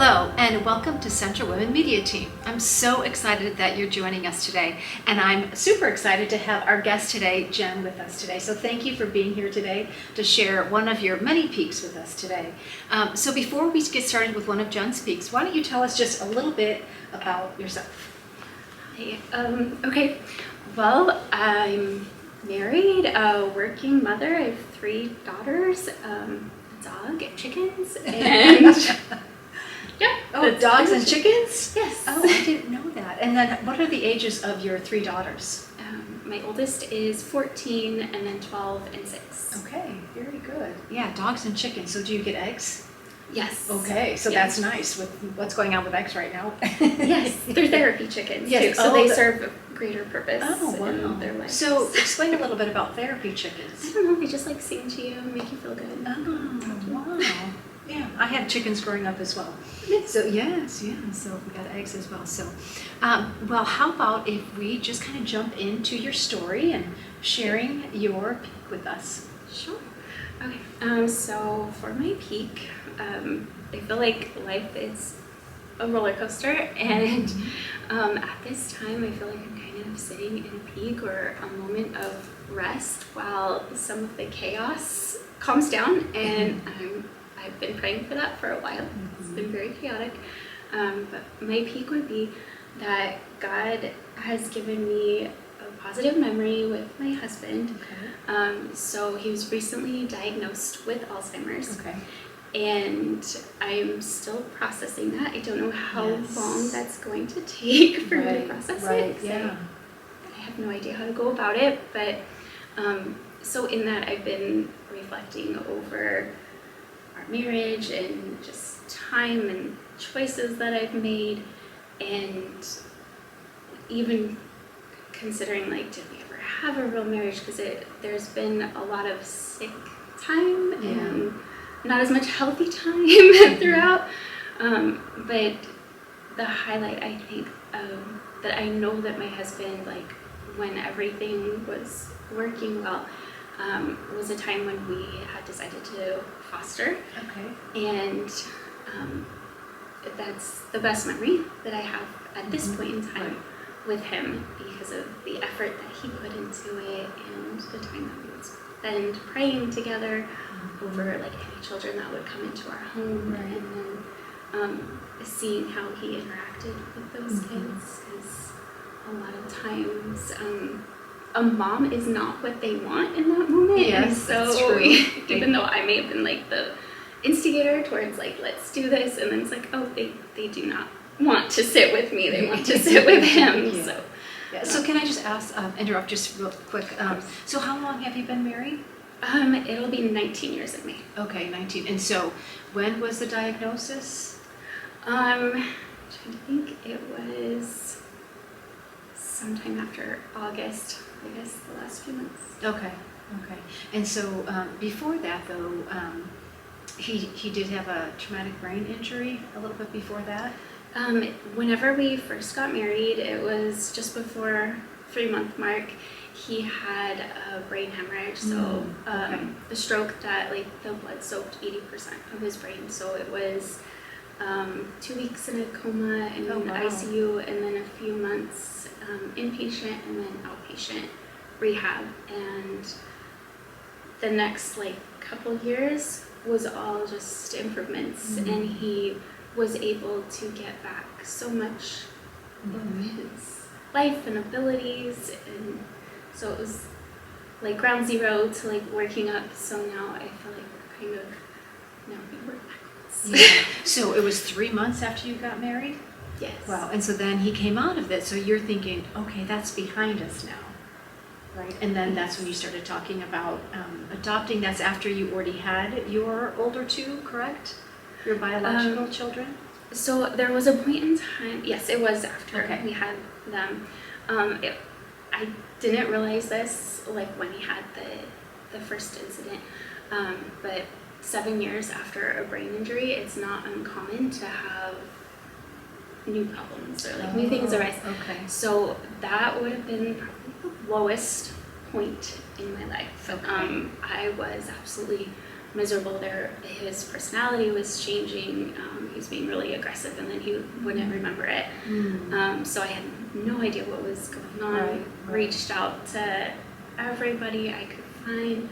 Hello and welcome to Central Women Media Team. I'm so excited that you're joining us today, and I'm super excited to have our guest today, Jenn, with us today. So thank you for being here today to share one of your many peaks with us today. So before we get started with one of Jenn's peaks, why don't you tell us just a little bit about yourself? Hi. Okay. Well, I'm married, a working mother. I have 3 daughters, a dog, and chickens, and yeah. Oh, dogs and chickens? Yes. Oh, I didn't know that. And then what are the ages of your 3 daughters? My oldest is 14, and then 12 and 6. Okay, very good. Yeah, dogs and chickens. So do you get eggs? Yes. Okay, so Yes. that's nice with what's going on with eggs right now. Yes, they're therapy chickens Yes. too, so they serve a greater purpose in their life. So explain a little bit about therapy I chickens. don't know, they just like sing to you and make you feel good. Oh, wow. Yeah, I had chickens growing up as well. So yes, so we got eggs as well. So, well, how about if we just kind of jump into your story and sharing your peak with us? Sure. Okay. So for my peak, I feel like life is a roller coaster, and at this time, I feel like I'm kind of sitting in a peak or a moment of rest while some of the chaos calms down, and I've been praying for that for a while. It's been very chaotic, but my peak would be that God has given me a positive memory with my husband. Okay. So he was recently diagnosed with Alzheimer's. Okay. And I'm still processing that. I don't know how Yes. long that's going to take for me to process it. 'Cause Yeah. I have no idea how to go about it. But so in that, I've been reflecting over our marriage and just time and choices that I've made, and even considering, like, did we ever have a real marriage? Because there's been a lot of sick time and not as much healthy time throughout. But the highlight, I think, that I know that my husband, like, when everything was working well, was a time when we had decided to foster. Okay. And that's the best memory that I have at this point in time with him, because of the effort that he put into it and the time that we would spend praying together over, like, any children that would come into our home, and then seeing how he interacted with those kids, because a lot of times a mom is not what they want in that moment. Yes, and so that's true. even though I may have been, like, the instigator towards, like, let's do this, and then it's like, oh, they do not want to sit with me, they want to sit with him. Yeah. So So can I just ask, interrupt just real quick, so how long have you been married? it'll be 19 years in May. Okay, 19. And so when was the diagnosis? I'm trying to think, it was sometime after August, I guess, the last few months. Okay. And so before that, though, he did have a traumatic brain injury a little bit before that? Whenever we first got married, it was just before 3-month mark, he had a brain hemorrhage, so a stroke that, like, the blood soaked 80% of his brain. So it was 2 weeks in a coma and ICU, and then a few months inpatient and then outpatient rehab. And the next, like, couple years was all just improvements, and he was able to get back so much of his life and abilities, and so it was like ground zero to, like, working up. So now I feel like we're kind of, now we work backwards. Yeah. So it was 3 months after you got married? Yes. Wow. And so then he came out of this. So you're thinking, okay, that's behind us now, right? And then that's when you started talking about adopting. That's after you already had your older 2, correct? Your biological children? So there was a point in time, yes, it was after Okay. we had them. I didn't realize this, like, when he had the first incident, but 7 years after a brain injury, it's not uncommon to have new problems or, like, new things arise. Okay. So that would have been probably the lowest point in my life. Okay. I was absolutely miserable. His personality was changing. He was being really aggressive, and then he wouldn't remember it. So I had no idea what was going on. Right. Reached out to everybody I could find,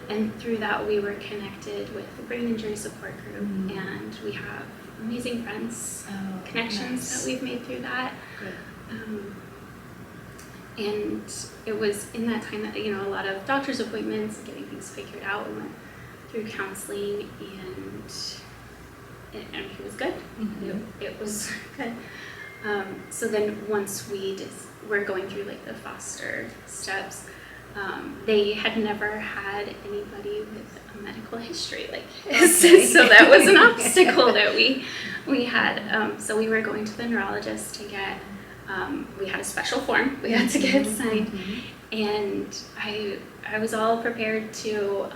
and through that we were connected with the brain injury support group, and we have amazing friends, connections that we've made through that. Good. And it was in that time that, a lot of doctor's appointments, getting things figured out. We went through counseling, and he was good. It was good. So then once we were going through like the foster steps, they had never had anybody with a medical history like his. Okay. So that was an obstacle that we had. So we were going to the neurologist to get, we had a special form we had to get signed, and I was all prepared to,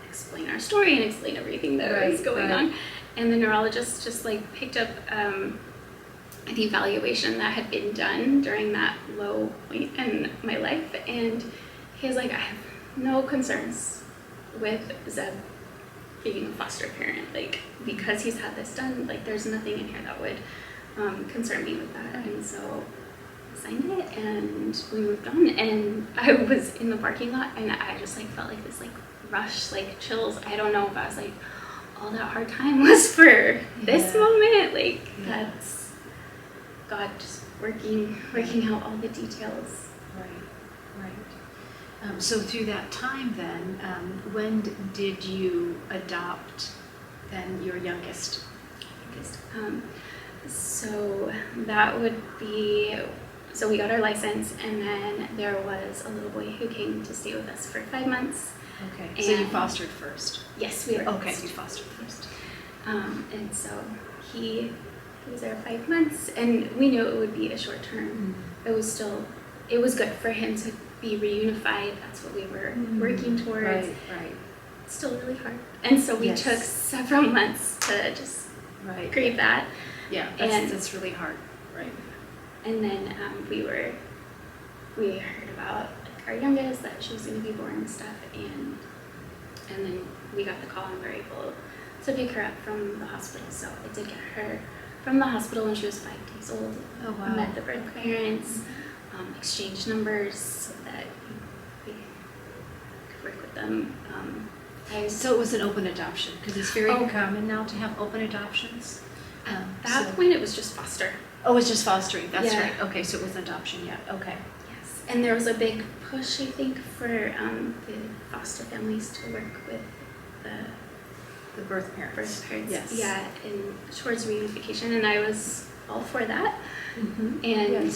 explain our story and explain everything that was going on. And the neurologist just like picked up an evaluation that had been done during that low point in my life, and he was like, I have no concerns with Zeb being a foster parent, like, because he's had this done, like there's nothing in here that would concern me with that. And so I signed it and we moved on, and I was in the parking lot and I just like felt like this like rush, like chills. I don't know if I was like, all that hard time was for this moment, like that's God just working out all the details. Right. So through that time then, when did you adopt then your youngest? So that would be, so we got our license, and then there was a little boy who came to stay with us for 5 months. Okay, so you fostered first? Yes, we were. Okay, you fostered first. And so he was there 5 months, and we knew it would be a short term. It was good for him to be reunified. That's what we were working towards. Right. Still really hard. And so we took several months to just grieve that. Yeah, that's really hard. Right. And then we heard about like our youngest, that she was going to be born and stuff, and then we got the call and we were able to pick her up from the hospital. So I did get her from the hospital when she was 5 days old. Oh wow. Met the birth parents, exchanged numbers so that we could work with them. So it was an open adoption, because it's very common now to have open adoptions. At that point, it was just foster. Oh, it was just fostering. That's right. Okay, so it wasn't adoption yet. Okay. Yes, and there was a big push, I think, for the foster families to work with the birth parents. Birth parents. Yes. Yeah, and towards reunification, and I was all for that. And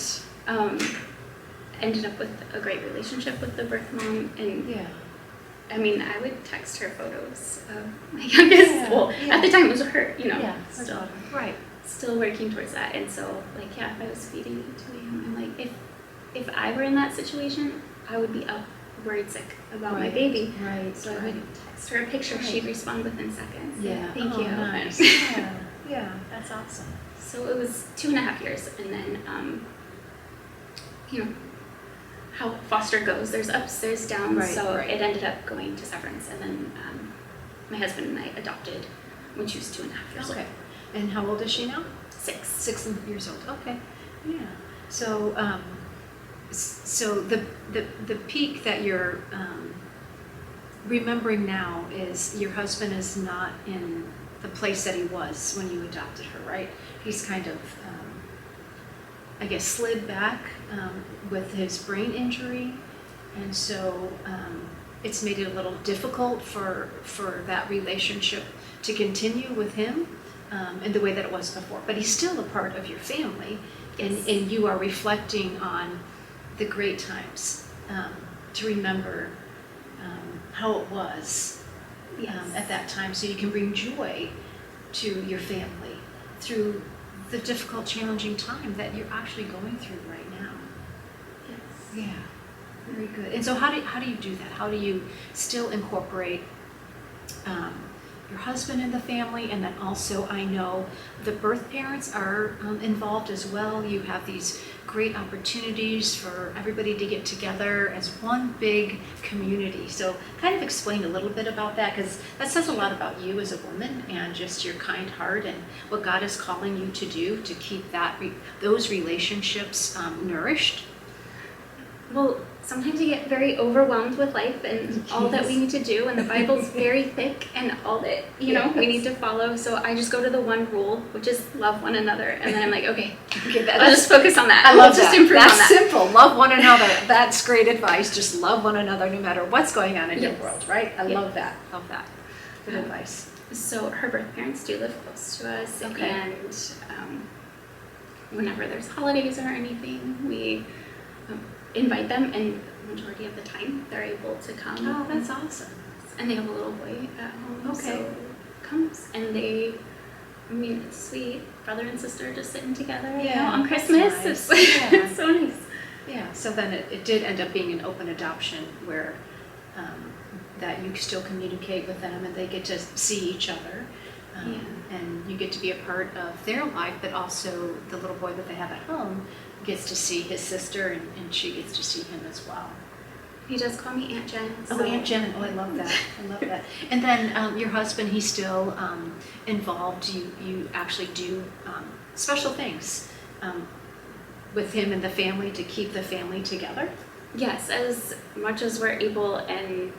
ended up with a great relationship with the birth mom, and I mean, I would text her photos of my youngest. At the time it was her, still, still working towards that. And so, like, I was feeding it to him. And like, if I were in that situation, I would be up worried sick about my baby. So I would text her a picture. She'd respond within seconds. Thank you. Nice. That's awesome. So it was 2.5 years, and then, how foster goes, there's ups, there's downs, it ended up going to severance, and then my husband and I adopted when she was 2.5 years old. And how old is she now? 6. 6 years old. Okay. Yeah. So so the peak that you're remembering now is your husband is not in the place that he was when you adopted her, right? He's kind of I guess slid back with his brain injury, and so it's made it a little difficult for that relationship to continue with him in the way that it was before. But he's still a part of your family, and you are reflecting on the great times to remember how it was at that time, so you can bring joy to your family through the difficult, challenging time that you're actually going through right now. Yeah, very good. And so how do you do that? How do you still incorporate your husband in the family, and then also I know the birth parents are involved as well. You have these great opportunities for everybody to get together as one big community. So kind of explain a little bit about that, because that says a lot about you as a woman and just your kind heart and what God is calling you to do to keep those relationships nourished. Well, sometimes you get very overwhelmed with life and all that we need to do, and the Bible's very thick and all that, we need to follow. So I just go to the one rule, which is love one another. And then I'm like, okay, I'll just focus on that. I love just that. improve That's on that. simple. Love one another. That's great advice. Just love one another no matter what's going on in your world, right? I love that. Love that. Good advice. So her birth parents do live close to us. Okay. And whenever there's holidays or anything, we invite them, and the majority of the time they're able to come. Oh, that's awesome. And they have a little boy at home, Okay. so comes, and it's sweet, brother and sister just sitting together on Christmas. Nice. It's so nice. Yeah, so then it did end up being an open adoption where that you still communicate with them and they get to see each other. And you get to be a part of their life, but also the little boy that they have at home gets to see his sister, and she gets to see him as well. He does call me Aunt Jenn. Oh, Aunt Jenn. Oh, I love that. I love that. And then your husband, he's still involved. You actually do special things with him and the family to keep the family together. Yes, as much as we're able, and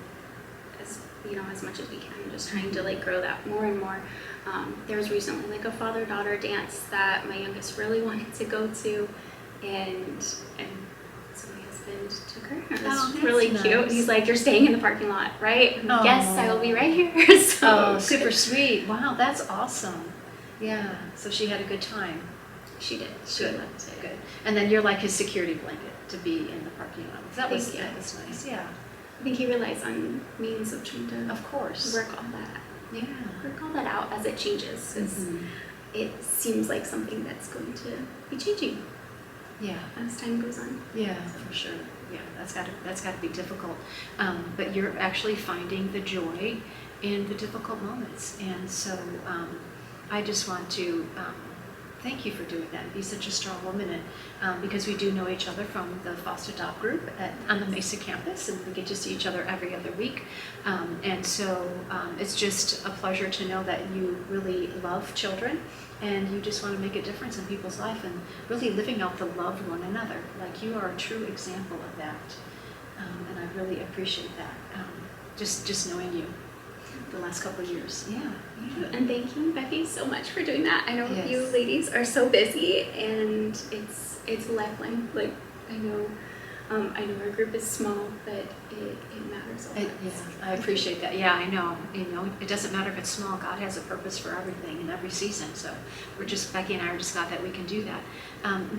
as much as we can, just trying to grow that more and more. There was recently a father-daughter dance that my youngest really wanted to go to, and so my husband took her. It was really nice. cute. He's like, "You're staying in the parking lot, right?" Oh. Yes, I will be right here. So super sweet. Wow, that's awesome. Yeah, so she had a good time. she did. She Good. loved it. Good. And then you're like his security blanket to be in the parking lot. That was Thank you. nice. Yeah, I think he relies on means of trying to of course. work all that out as it changes, because it seems like something that's going to be changing. Yeah. As time goes on. Yeah, for sure. Yeah, that's got to be difficult. But you're actually finding the joy in the difficult moments, and so I just want to thank you for doing that. Be such a strong woman, and because we do know each other from the Foster Adopt group on the Mesa campus, and we get to see each other every other week, and so it's just a pleasure to know that you really love children. And you just want to make a difference in people's life and really living out the love of one another. Like, you are a true example of that. And I really appreciate that. Just knowing you the last couple of years. Yeah. And thank you, Becky, so much for doing that. I know Yes. you ladies are so busy, and it's a lifeline. I know our group is small, but it matters a lot. I appreciate that. Yeah, I know. It doesn't matter if it's small. God has a purpose for everything in every season. So Becky and I are just glad that we can do that.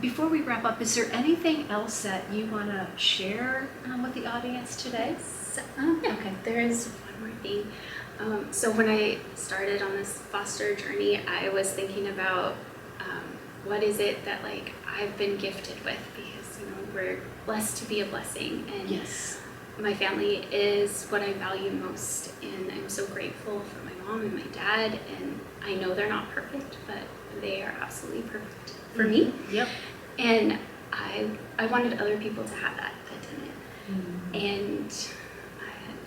Before we wrap up, is there anything else that you want to share with the audience today? Okay. There is one more thing. So when I started on this foster journey, I was thinking about what is it that I've been gifted with, because we're blessed to be a blessing, and Yes. my family is what I value most, and I'm so grateful for my mom and my dad, and I know they're not perfect, but they are absolutely perfect for me. Yep. And I wanted other people to have that didn't. And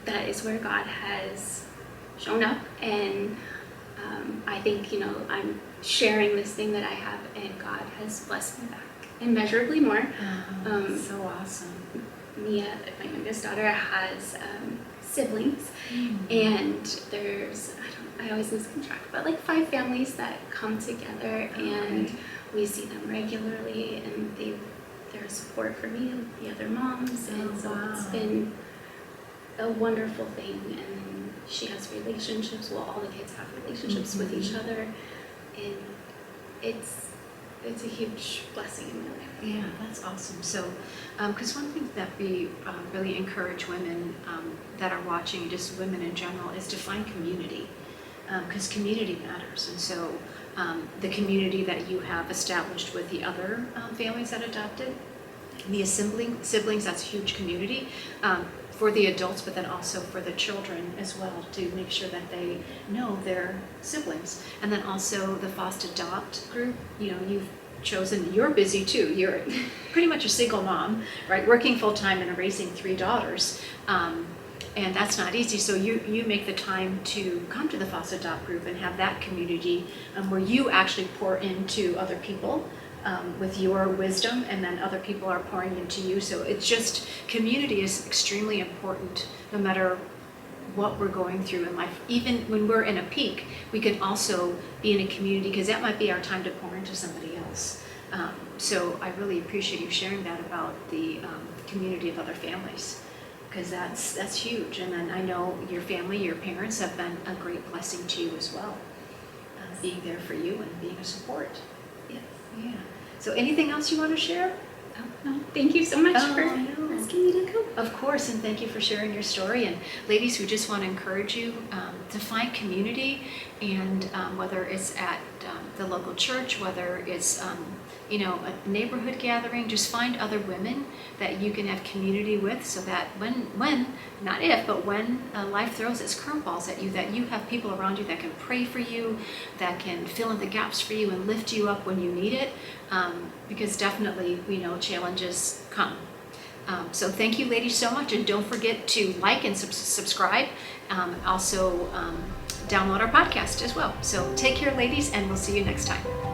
that is where God has shown up, and I think I'm sharing this thing that I have, and God has blessed me back immeasurably more. So awesome. Mia, my youngest daughter, has siblings, and there's I always lose track, but 5 families that come together, and we see them regularly, and they're a support for me and the other moms, and so it's been a wonderful thing. And she has relationships. Well, all the kids have relationships with each other, and it's a huge blessing in my life. Yeah, that's awesome. So, because one thing that we really encourage women that are watching, just women in general, is to find community, because community matters. And so the community that you have established with the other families that adopted, the siblings, that's a huge community. for the adults, but then also for the children as well, to make sure that they know their siblings. And then also the Foster Adopt group, you've chosen, you're busy too. You're pretty much a single mom, right? Working full time and raising 3 daughters. And that's not easy. So you make the time to come to the Foster Adopt group and have that community where you actually pour into other people with your wisdom, and then other people are pouring into you. So it's just, community is extremely important no matter what we're going through in life. Even when we're in a peak, we can also be in a community, because that might be our time to pour into somebody else. So I really appreciate you sharing that about the community of other families, because that's huge. And then I know your family, your parents have been a great blessing to you as well, being there for you and being a support. Yes. Yeah. So anything else you want to share? Oh, no. Thank you so much for No. asking me to come. Of course, and thank you for sharing your story. And ladies, we just want to encourage you to find community, and whether it's at the local church, whether it's a neighborhood gathering, just find other women that you can have community with, so that when not if, but when life throws its curveballs at you, that you have people around you that can pray for you, that can fill in the gaps for you and lift you up when you need it, because definitely we know challenges come. So thank you, ladies, so much, and don't forget to like and subscribe. Also download our podcast as well. So take care, ladies, and we'll see you next time.